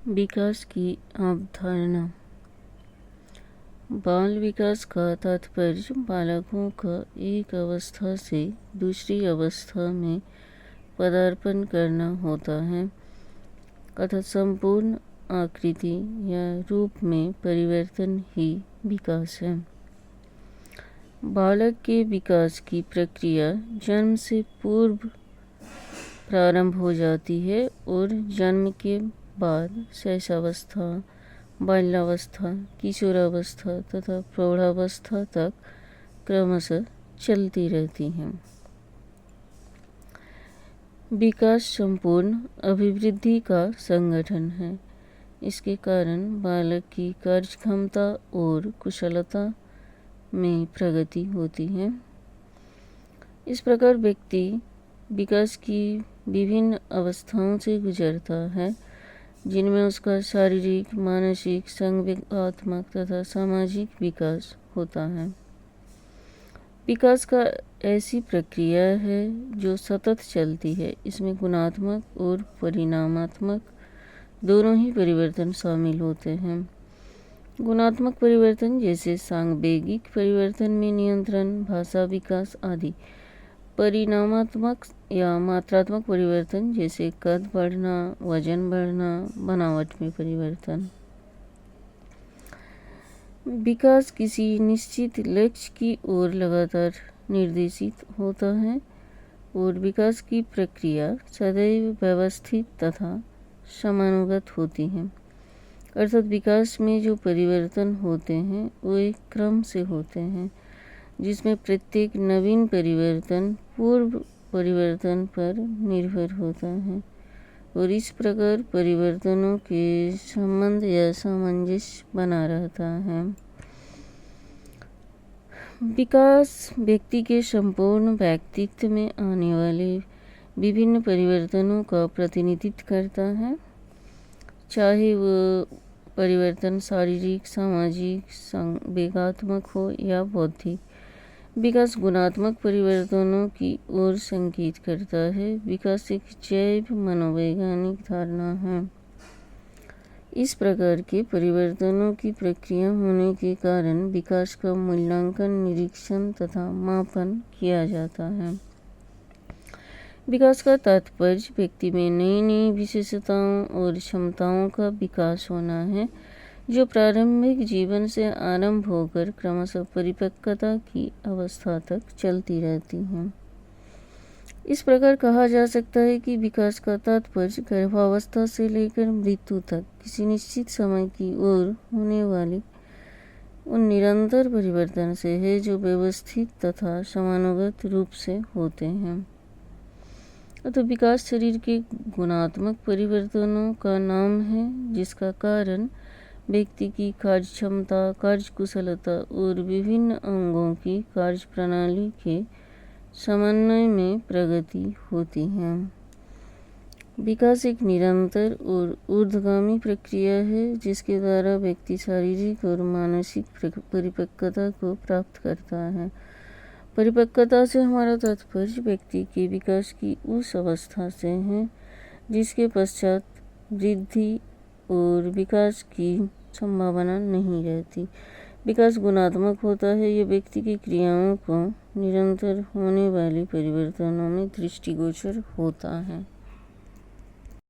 विकास की अवधारणा। बाल विकास का तात्पर्य बालकों का एक अवस्था से दूसरी अवस्था में पदार्पण करना होता है तथा संपूर्ण आकृति या रूप में परिवर्तन ही विकास है। बालक के विकास की प्रक्रिया जन्म से पूर्व प्रारंभ हो जाती है और जन्म के बाद शैशवावस्था, बाल्यावस्था, किशोरावस्था तथा प्रौढ़ावस्था तक क्रमशः चलती रहती हैं। विकास संपूर्ण अभिवृद्धि का संगठन है। इसके कारण बालक की कार्यक्षमता और कुशलता में प्रगति होती है। इस प्रकार व्यक्ति विकास की विभिन्न अवस्थाओं से गुजरता है, जिनमें उसका शारीरिक, मानसिक, संवेगात्मक तथा सामाजिक विकास होता है। विकास का ऐसी प्रक्रिया है जो सतत चलती है। इसमें गुणात्मक और परिणामात्मक दोनों ही परिवर्तन शामिल होते हैं। गुणात्मक परिवर्तन जैसे सांवेगिक परिवर्तन में नियंत्रण, भाषा विकास आदि। परिणामात्मक या मात्रात्मक परिवर्तन जैसे कद बढ़ना, वजन बढ़ना, बनावट में परिवर्तन। विकास किसी निश्चित लक्ष्य की ओर लगातार निर्देशित होता है और विकास की प्रक्रिया सदैव व्यवस्थित तथा समानुगत होती है। अर्थात विकास में जो परिवर्तन होते हैं वो एक क्रम से होते हैं, जिसमें प्रत्येक नवीन परिवर्तन पूर्व परिवर्तन पर निर्भर होता है और इस प्रकार परिवर्तनों के संबंध या सामंजस्य बना रहता है। विकास व्यक्ति के संपूर्ण व्यक्तित्व में आने वाले विभिन्न परिवर्तनों का प्रतिनिधित्व करता है, चाहे वो परिवर्तन शारीरिक, सामाजिक, संवेगात्मक हो या बौद्धिक। विकास गुणात्मक परिवर्तनों की ओर संकेत करता है। विकास एक जैव मनोवैज्ञानिक धारणा है। इस प्रकार के परिवर्तनों की प्रक्रिया होने के कारण विकास का मूल्यांकन, निरीक्षण तथा मापन किया जाता है। विकास का तात्पर्य व्यक्ति में नई नई विशेषताओं और क्षमताओं का विकास होना है, जो प्रारंभिक जीवन से आरंभ होकर क्रमशः परिपक्वता की अवस्था तक चलती रहती हैं। इस प्रकार कहा जा सकता है कि विकास का तात्पर्य गर्भावस्था से लेकर मृत्यु तक किसी निश्चित समय की ओर होने वाली उन निरंतर परिवर्तन से है, जो व्यवस्थित तथा समानुगत रूप से होते हैं। तो विकास शरीर के गुणात्मक परिवर्तनों का नाम है, जिसका कारण व्यक्ति की कार्यक्षमता, कार्यकुशलता और विभिन्न अंगों की कार्यप्रणाली के समन्वय में प्रगति होती है। विकास एक निरंतर और ऊर्ध्वगामी प्रक्रिया है, जिसके द्वारा व्यक्ति शारीरिक और मानसिक परिपक्वता को प्राप्त करता है। परिपक्वता से हमारा तात्पर्य व्यक्ति के विकास की उस अवस्था से है जिसके पश्चात वृद्धि और विकास की संभावना नहीं रहती। विकास गुणात्मक होता है। यह व्यक्ति की क्रियाओं को निरंतर होने वाली परिवर्तनों में दृष्टिगोचर होता है।